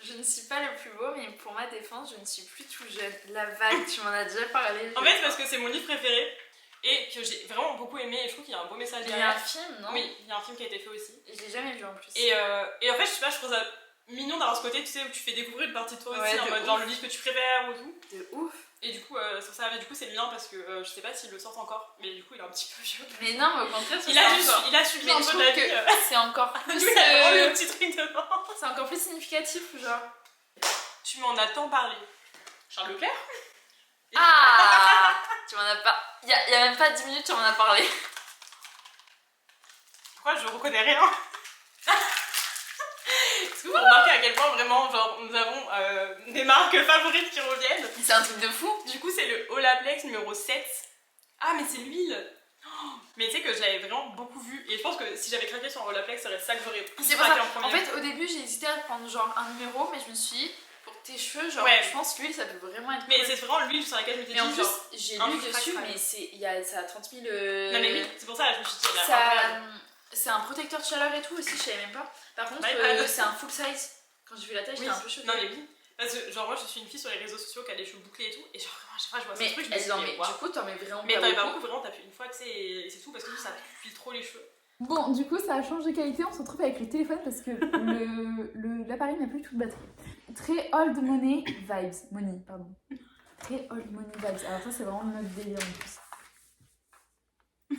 Je ne suis pas le plus beau, mais pour ma défense, je ne suis plus tout jeune. La vague, tu m'en as déjà parlé. En fait, parce que c'est mon livre préféré et que j'ai vraiment beaucoup aimé et je trouve qu'il y a un beau message Il y a derrière. un film, non? Oui, il y a un film qui a été fait aussi. Je l'ai jamais vu en plus. Et en fait, je sais pas, je trouve ça mignon d'avoir ce côté, tu sais, où tu fais découvrir une partie de toi aussi, en mode genre le livre que tu préfères ou tout. De ouf. Et du coup, sur ça, mais du coup, c'est le mien parce que je sais pas s'il le sort encore, mais du coup, il est un petit peu vieux. Mais non, mais au contraire, il a subi un peu de la vie. C'est encore plus. Il a vraiment le petit truc devant. C'est encore plus significatif, genre. Tu m'en as tant parlé. Charles Leclerc? Ah! Tu m'en as pas. Il y a même pas 10 minutes, tu m'en as parlé. Pourquoi je reconnais rien? Est-ce que vous remarquez à quel point vraiment, genre, nous avons des marques favorites qui reviennent? C'est un truc de fou. Du coup, c'est le Olaplex numéro 7. Ah, mais c'est l'huile! Mais tu sais que je l'avais vraiment beaucoup vu et je pense que si j'avais craqué sur un Olaplex, ça serait ça que j'aurais C'est pour ça. en premier. En fait, au début, j'ai hésité à prendre genre un numéro, mais je me suis dit, pour tes cheveux, genre, ouais. je pense que l'huile, ça peut vraiment être. Mais cool. c'est vraiment l'huile sur laquelle je m'étais dit. Mais en plus, genre, j'ai lu dessus, mais ça a 30 000. Non, mais oui, c'est pour ça que je me suis dit, c'est un protecteur de chaleur et tout aussi, je savais même pas. Par contre, c'est un full size. Quand j'ai vu la taille, j'étais un peu choquée. Non, mais oui. Parce que, genre, moi, je suis une fille sur les réseaux sociaux qui a les cheveux bouclés et tout, et genre, vraiment, à chaque fois, je vois ce truc, je me dis, mais du coup, t'en mets vraiment mais pas t'en mets beaucoup. pas beaucoup, vraiment, t'as fait une fois, tu sais, et c'est tout, parce que ça pue trop les cheveux. Bon, du coup, ça a changé de qualité, on se retrouve avec le téléphone parce que l'appareil n'a plus toute batterie. Très old money vibes. Money, pardon. Très old money vibes. Alors ça, c'est vraiment notre délire en plus.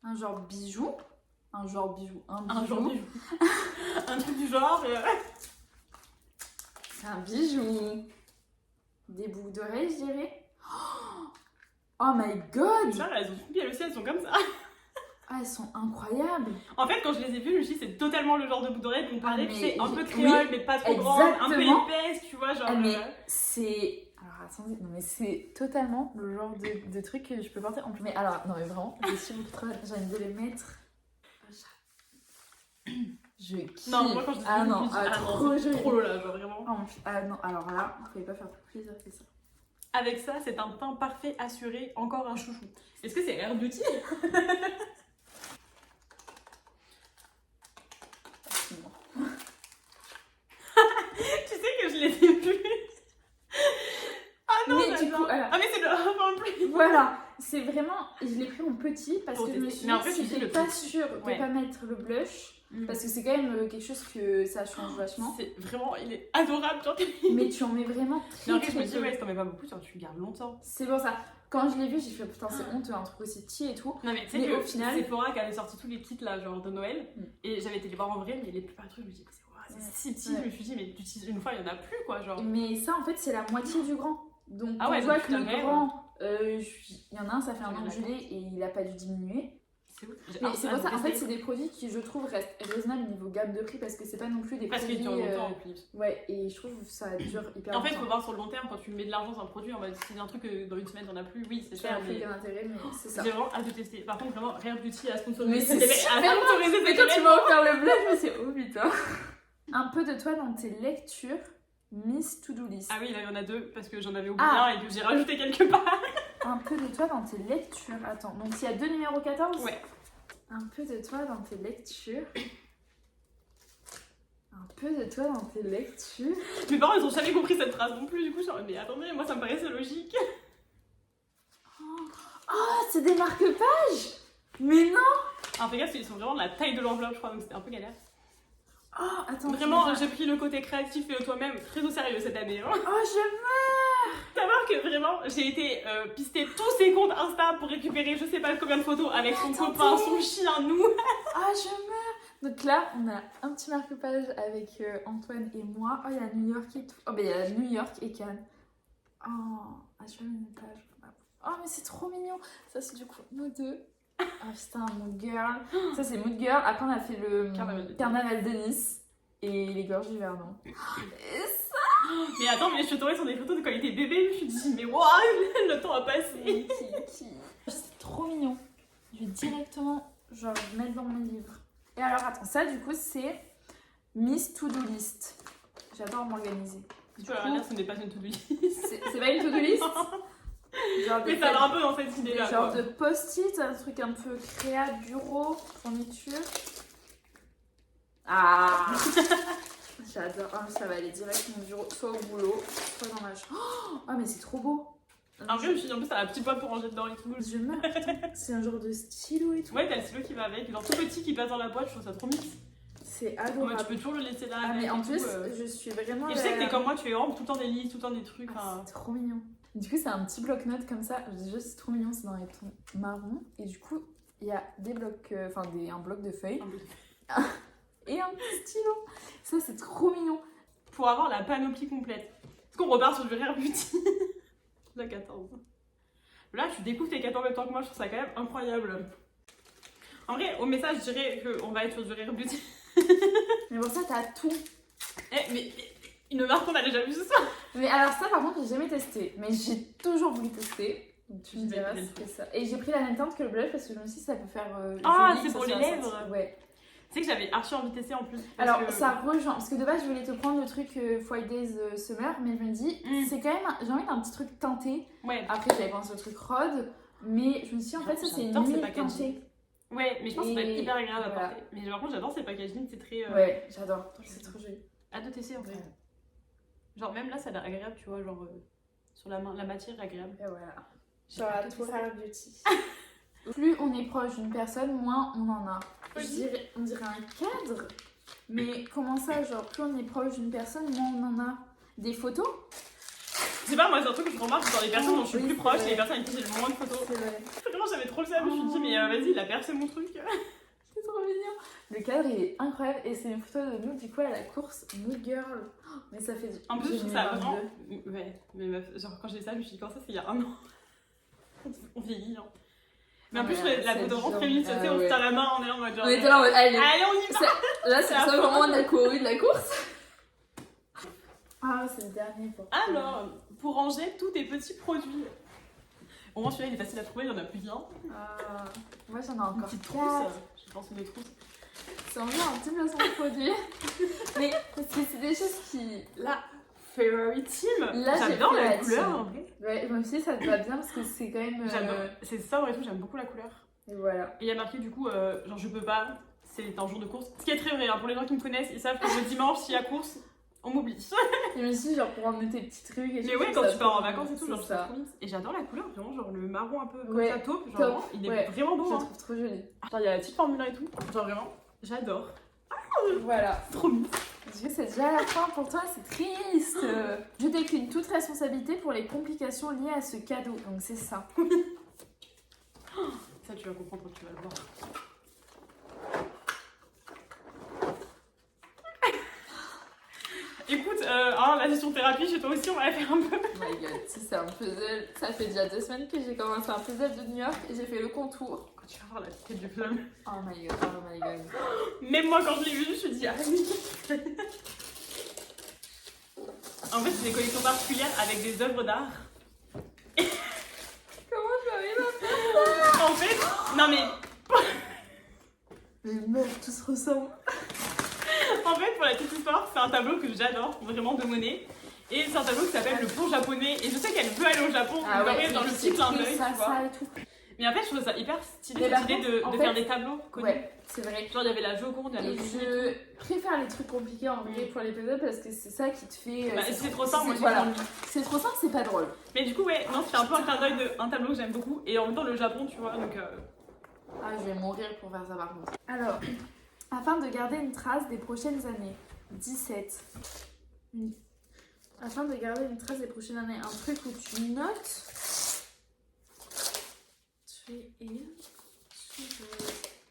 Un genre bijou. Un genre bijou. Un bijou. Un truc du genre. C'est un bijou. Des boucles d'oreilles, je dirais. Oh my god! Ça, elles ont tout bien aussi, elles sont comme ça. Ah, elles sont incroyables. En fait, quand je les ai vues, je me suis dit, c'est totalement le genre de boucle d'oreille qu'on parlait, tu sais, un peu oui, créole, mais pas trop grande, un peu épaisse, tu vois, genre. Ah, mais c'est... Alors, attendez, non mais c'est totalement le genre de truc que je peux porter en plus. Mais alors, non mais vraiment, je suis ultra... J'ai envie de les mettre... Je kiffe. Non, moi quand je dis trop joli. trop là, genre vraiment. Ah non, alors là, on pouvait pas faire plus plaisir que ça. Avec ça, c'est un teint parfait assuré, encore un chouchou. Est-ce que c'est Air Beauty? Tu sais que je les ai vus. Ah non, mais du coup, alors, ah mais c'est le en plus. Voilà, c'est vraiment, je l'ai pris en petit parce Pour que je me tester. suis Mais en dit, fait, si tu sais, j'étais le pas petit. sûre de pas mettre le blush, parce que c'est quand même quelque chose que ça change vachement. C'est vraiment, il est adorable, genre. Mais tu en mets vraiment Mais en très fait, je me très dis, peu. ouais, si t'en mets pas beaucoup, tu le gardes longtemps. C'est pour ça. Quand je l'ai vu, j'ai fait putain, c'est honteux, un truc aussi petit et tout. Non, mais tu sais Mais que au final- Sephora qui avait sorti tous les kits là, genre de Noël, et j'avais été les voir en vrai, mais les plupart des trucs, je me dis, c'est si petit, je me suis dit, mais tu utilises une fois, il y en a plus quoi, genre. Mais ça, en fait, c'est la moitié du grand. Donc, Ah ouais, on voit donc que le tu t'as grand, il y en a un, ça fait un an que je l'ai et il a pas dû diminuer. C'est ouf. Mais c'est pour ça, en fait, c'est des produits qui, je trouve, restent raisonnables niveau gamme de prix parce que c'est pas non plus des parce produits. qu'ils durent longtemps en plus. Ouais, et je trouve que ça dure hyper En fait, il faut longtemps. voir sur le long terme, quand tu mets de l'argent sur un produit, en mode si c'est un truc que dans une semaine t'en as plus, oui, c'est Ça cher, n'a plus mais aucun intérêt, mais c'est ça. j'ai vraiment hâte de tester. Par contre, vraiment, Rare Beauty a sponsorisé Mais c'est cette super a sponsorisé Mais cette quand tu événement. m'as offert le blush, je me suis dit, oh putain. Un peu de toi dans tes lectures, Miss To-Do List. Ah oui, là il y en a deux parce que j'en avais oublié Ah. un et que j'ai rajouté quelque part. Un peu de toi dans tes lectures. Attends, donc il y a deux numéros 14 Ouais. Un peu de toi dans tes lectures. Un peu de toi dans tes lectures. Mes parents ils ont jamais compris cette phrase non plus, du coup, je suis en mode, mais attendez, moi ça me paraissait logique. Oh, c'est des marque-pages. Mais non. Alors fais gaffe, ils sont vraiment de la taille de l'enveloppe, je crois, donc c'était un peu galère. Oh, attends. Vraiment, j'ai pris le côté créatif et toi-même très au sérieux cette année. Hein. Oh, je meurs. Savoir que vraiment, j'ai été pister tous ses comptes Insta pour récupérer je sais pas combien de photos avec son copain, son chien, nous. Ah, je meurs. Donc là, on a un petit marque-page avec Antoine et moi. Oh, il y a New York et tout. Oh, ben il y a New York et Cannes. Oh, je vais mettre une page. Oh, mais c'est trop mignon. Ça, c'est du coup nous deux. Ah putain, Mood Girl. Ça, c'est Mood Girl. Après, on a fait le Carnaval de Nice et les gorges du Verdon. Et ça... Mais attends, mais je suis tombée sur des photos de quand il était bébé. Je me suis dit, mais waouh, le temps a passé. C'est trop mignon. Je vais directement genre mettre dans mon livre. Et alors, attends, ça, du coup, c'est Miss To-Do List. J'adore m'organiser. Tu vas rien dire, ce n'est pas une to-do list. C'est pas une to-do list. Genre mais ça va un peu dans cette idée-là. Genre de post-it, un truc un peu créa, bureau, fourniture. Ah j'adore. Ah, ça va aller direct mon bureau, soit au boulot, soit dans ma chambre. Oh, mais c'est trop beau. En vrai, je me suis dit, en plus, ça a un petit poids pour ranger dedans et tout. Je meurs, putain. C'est un genre de stylo et tout. Ouais, t'as le stylo qui va avec, genre tout petit qui passe dans la boîte, je trouve ça trop mix. C'est adorable. Tu peux toujours le laisser là. Ah, mais en plus, je suis vraiment. Et je sais que t'es comme moi, tu es tout le temps des listes, tout le temps des trucs. Ah, c'est trop mignon. Du coup, c'est un petit bloc-notes comme ça. Déjà, c'est trop mignon, c'est dans les tons marron. Et du coup, il y a des blocs, un bloc de feuilles. Et un petit stylo. Ça, c'est trop mignon. Pour avoir la panoplie complète. Est-ce qu'on repart sur du Rare Beauty? La 14. Là, tu découvres tes 14 en même temps que moi, je trouve ça quand même incroyable. En vrai, au message, je dirais qu'on va être sur du Rare Beauty. Mais pour ça, t'as tout. Mais une marque qu'on a déjà vu ce soir. Mais alors, ça, par contre, j'ai jamais testé. Mais j'ai toujours voulu tester. Donc, tu me diras si c'est ça. Et j'ai pris la même teinte que le blush parce que je me suis dit, ça peut faire. C'est pour les lèvres. Ouais. Tu sais que j'avais archi envie de tester en plus. Alors, ça rejoint. Parce que de base, je voulais te prendre le truc Fridays Summer. Mais je me dis, c'est quand même. J'ai envie d'un petit truc teinté. Ouais. Après, j'avais pensé au truc rose. Mais je me suis dit, en fait, ça, c'est une huile teintée. Ouais, mais je pense que ça va être hyper agréable à porter. Mais par contre, j'adore ces packaging, c'est très. Ouais, j'adore. C'est trop joli. Hâte de tester en vrai. Genre, même là, ça a l'air agréable, tu vois. Genre, sur la main, la matière est agréable. Et voilà. Sur la Tour Rare Beauty. Plus on est proche d'une personne, moins on en a. On dirait un cadre. Mais comment ça, genre, plus on est proche d'une personne, moins on en a. Des photos? Je sais pas, moi, c'est un truc que je remarque dans les personnes dont je suis plus proche et les personnes avec qui j'ai le moins de photos. C'est vrai. Vraiment, j'avais trop le seum. Je me suis dit, mais vas-y, il a percé mon truc. C'est trop mignon. Le cadre, il est incroyable. Et c'est une photo de nous, du coup, à la course Mood Girl. Oh, mais ça fait du. En plus, je trouve ça vraiment. Ouais, mais meuf, genre, quand j'ai dit ça, je me suis dit, quand ça, c'est il y a un an. On vieillit, hein. Mais en plus, la photo vraiment très vite, tu sais, on se tient la main, on est là en mode genre. On était là en mode, allez, on y va! Là, c'est le seul moment où on a couru de la course. Ah, c'est le dernier pour. Alors, pour ranger tous tes petits produits. Au moins, celui-là, il est facile à trouver, il y en a plusieurs. Moi, j'en ai encore. Une petite trousse, je pense une trousse. C'est envie un petit placement de produit. Mais parce que c'est des choses qui. La Ferrari Team, là, j'adore la couleur en vrai. Ouais, moi aussi, ça te va bien parce que c'est quand même. C'est sobre et tout, j'aime beaucoup la couleur. Et voilà. Et il y a marqué du coup, genre je peux pas, c'est un jour de course. Ce qui est très vrai, hein, pour les gens qui me connaissent, ils savent que le dimanche, s'il y a course, on m'oublie. Et aussi, genre pour emmener tes petits trucs et tout. Mais ouais, quand tu pars en vacances et tout, genre ça. Et j'adore la couleur, vraiment, genre le marron un peu comme ça, taupe, genre il est vraiment beau. Je le hein. trouve trop joli. Genre il y a la petite formule et tout, genre vraiment, j'adore. Voilà. Trop mignon. Je sais, c'est déjà la fin pour toi, c'est triste. Je décline toute responsabilité pour les complications liées à ce cadeau. Donc c'est ça. Ça, tu vas comprendre quand tu vas le voir. Écoute, la gestion thérapie, chez toi aussi, on va la faire un peu. Oh my god, si c'est un puzzle. Ça fait déjà 2 semaines que j'ai commencé un puzzle de New York et j'ai fait le contour. Quand tu vas voir la tête du flamme. Oh my god, oh my god. Même moi, quand je l'ai vu, je me suis dit, ah oui. En fait, c'est des collections particulières avec des œuvres d'art. Comment j'arrive à faire ça? En fait, non mais. Les meufs, tous se ressemblent. En fait, pour la petite histoire, c'est un tableau que j'adore, vraiment de Monet. Et c'est un tableau qui s'appelle Le Pont japonais. Et je sais qu'elle veut aller au Japon, dans le petit clin d'œil, tu vois. Et tout. Mais en fait, je trouve ça hyper stylé, Mais cette idée de faire des tableaux connus. Ouais, c'est vrai. Genre, il y avait la Joconde, il y avait Et je préfère les trucs compliqués en vrai pour les puzzles parce que c'est ça qui te fait. c'est trop simple, moi voilà. C'est trop simple, c'est pas drôle. Mais du coup, ouais, non, c'est un peu un clin d'œil d'un tableau que j'aime beaucoup. Et en même temps, le Japon, tu vois, donc. Ah, je vais mourir pour faire ça par contre. Alors, afin de garder une trace des prochaines années. 17. Afin de garder une trace des prochaines années, un truc où tu notes.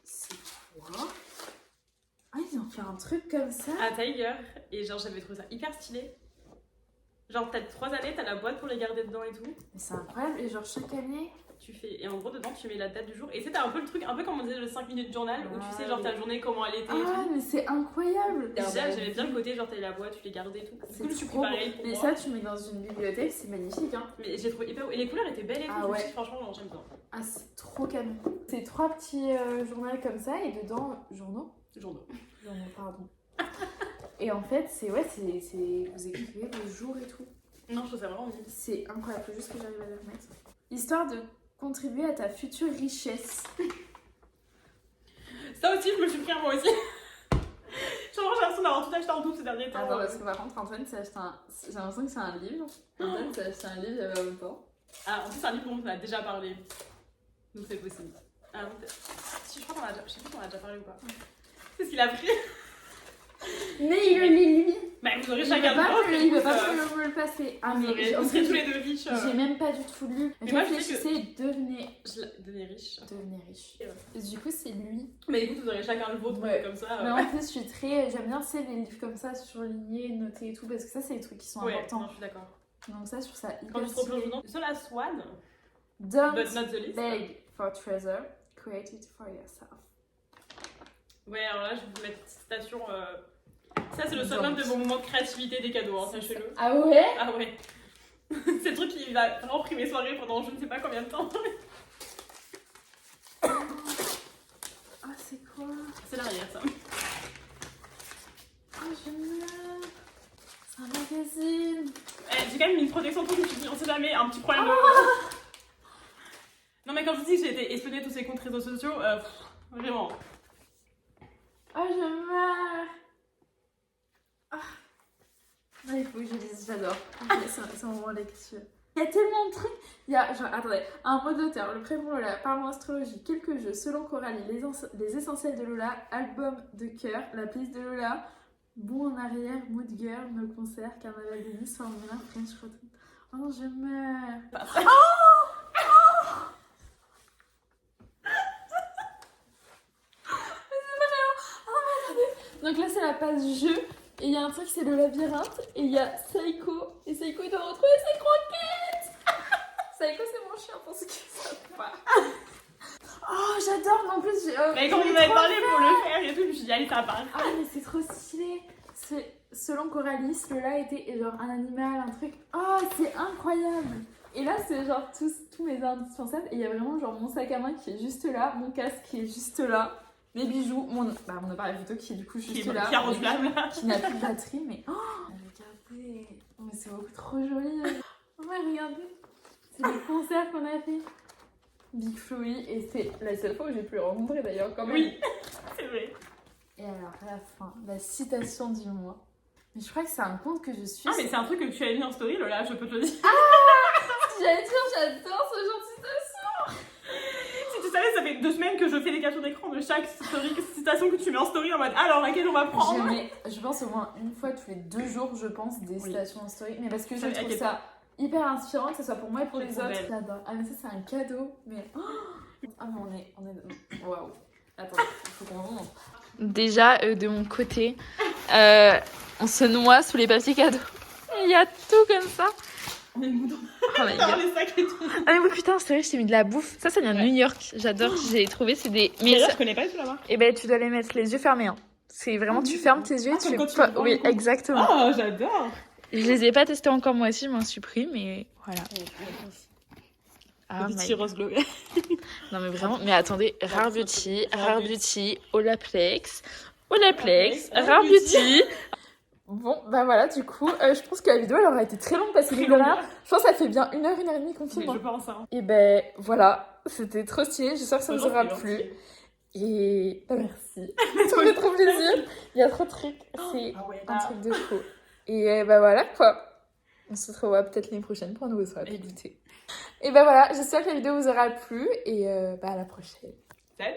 C'est quoi? Ah, ils ont fait un truc comme ça. À Tiger. Et genre, j'avais trouvé ça hyper stylé. Genre, t'as 3 années, t'as la boîte pour les garder dedans et tout. Mais c'est incroyable. Et genre, chaque année, tu fais. Et en gros, dedans, tu mets la date du jour. Et c'était un peu le truc, un peu comme on disait le 5 minutes journal, où tu sais, genre ta journée, comment elle était. Ah, mais c'est incroyable! Et j'aimais bien le côté, genre t'avais la boîte, tu les gardais et tout. C'est cool, tu trop pareil pour mais moi. ça, tu mets dans une bibliothèque, c'est magnifique, hein. Mais j'ai trouvé hyper beau. Et les couleurs étaient belles et tout. Ah je me ouais. suis dit, franchement, j'aime bien. Ah, c'est trop canon. C'est 3 petits journaux comme ça, et dedans, journaux, pardon. Et en fait, c'est vous écrivez vos jours et tout. Non, je trouve ça vraiment mignon. C'est incroyable, faut juste que j'arrive à les remettre. Histoire de contribuer à ta future richesse. Ça aussi, je me suis pris un moi aussi. J'ai l'impression d'avoir tout acheté en double ces derniers temps. Attends, parce que par contre, Antoine s'est acheté un. J'ai l'impression que c'est un livre. Antoine s'est acheté un livre il y a pas longtemps. Ah, en plus, c'est un livre dont on a déjà parlé. Donc c'est possible. Ah, non, peut-être. Si, je crois qu'on a déjà. Je sais plus si on a déjà parlé ou pas. C'est ce qu'il a pris. Mais il le lit lui. Bah, vous aurez Il chacun veut pas, de il veut pas me le passer. Ah, Vous serez tous les deux riches. J'ai même pas du tout lu. Mais moi, je sais Réfléchissez, devenez Devenez riche. riche. Et du coup, c'est lui. Mais écoute, vous aurez chacun le vôtre Ouais. comme ça. Mais en plus, je suis très. J'aime bien, les livres comme ça, surlignés, notés et tout, parce que ça, c'est des trucs qui sont Ouais, importants. non, je suis d'accord. Donc, ça, je trouve ça Quand hyper tu te replonges stylé. dedans, The Last One, Don't but not the least. beg for treasure, create it for yourself. Ouais, alors là, je vais vous mettre une petite citation. Ça, c'est le summum de mon moment de créativité des cadeaux, hein, sachez-le. Ah ouais? Ah ouais. C'est le truc qui va vraiment primer mes soirées pendant je ne sais pas combien de temps. Ah, c'est quoi? C'est l'arrière, ça. Ah, j'aime bien. C'est un magazine. J'ai quand même mis une protection pour que tu dis, on sait jamais, un petit problème de... Non mais quand je vous dis que j'ai été espionnée tous ces comptes réseaux sociaux, vraiment. Ah, j'aime bien. Ah, il faut que je lise, j'adore. C'est un moment lecture. Il y a tellement de trucs. Il y a, genre, attendez, un mot d'auteur, le prénom Lola, parle-moi astrologie, quelques jeux, selon Coralie, les essentiels de Lola, album de cœur, la playlist de Lola, bon en arrière, mood girl, nos concerts, carnaval de Nice, Formule 1, French Rotten. Oh non, je meurs. Donc là, c'est la page jeu. Et il y a un truc, c'est le labyrinthe. Et il y a Saiko. Et Saiko, il doit retrouver ses croquettes. Saiko, c'est mon chien pour ceux qui ne savent pas. Oh, j'adore. Mais en plus, j'ai. Mais quand vous m'avez parlé pour le faire et tout, je me suis dit, allez, ça part. Ah, mais c'est trop stylé. Selon Coralie, Lola était genre un animal, un truc. Oh, c'est incroyable. Et là, c'est genre tous mes indispensables. Et il y a vraiment genre mon sac à main qui est juste là, mon casque qui est juste là, mes bijoux, mon appareil photo qui est du coup juste là, qui arrose là. qui n'a plus de batterie, mais oh, regardez, oh, mais c'est beaucoup trop joli. Oh, mais regardez, c'est les concerts qu'on a fait. Big Flo, et c'est la seule fois où j'ai pu le rencontrer d'ailleurs quand même. Oui, c'est vrai. Et alors à la fin, la citation du mois. Mais je crois que c'est un compte que je suis. Ah mais c'est un truc que tu avais mis en story, Lola, je peux te le dire. J'allais dire, j'adore ce genre de citation. Si tu savais, ça fait 2 semaines que je fais des captures d'écran de chaque citation que tu mets en story en mode alors laquelle on va prendre. Je pense au moins une fois tous les 2 jours, je pense, des citations en story. Mais parce que je Ça, trouve ça hyper inspirant, que ce soit pour moi et pour les autres. belle. J'adore. Ah mais ça c'est un cadeau. Mais ah mais on est waouh. Attends, il faut qu'on montre. Déjà de mon côté, on se noie sous les papiers cadeaux. Il y a tout comme ça. On est une bouton. Oh my Dans god. les sacs et tout. Ah mais oui putain, c'est vrai, je t'ai mis de la bouffe. Ça vient de New York. J'adore. J'ai trouvé, c'est des. Mais D'ailleurs, je connais pas du tout la marque. et ben tu dois les mettre les yeux fermés. Hein. C'est vraiment, tu fermes tes yeux et tu comme fais quand tu pas. le prends, Oui, du coup. exactement. Oh, j'adore. Je les ai pas testés encore moi aussi, je m'en suis pris, mais voilà. Ah, Le my petit God. rose glow. Non mais vraiment, mais attendez, Rare Beauty, Olaplex, Rare Beauty. Bon, bah voilà, du coup, je pense que la vidéo elle aura été très longue parce que Très voilà, longue. je pense que ça fait bien 1 heure et demie qu'on Mais filme. je pense, hein. Et ben voilà, c'était trop stylé, j'espère que ça vous aura Franchement, plu. c'est Et bah, merci, ça me fait trop plaisir. Il y a trop de trucs, c'est Ah ouais, un là. truc de fou. Et bah voilà quoi. On se retrouvera peut-être l'année prochaine pour un nouveau swap. Et goûter. Et bah voilà, j'espère que la vidéo vous aura plu et bah à la prochaine. Salut.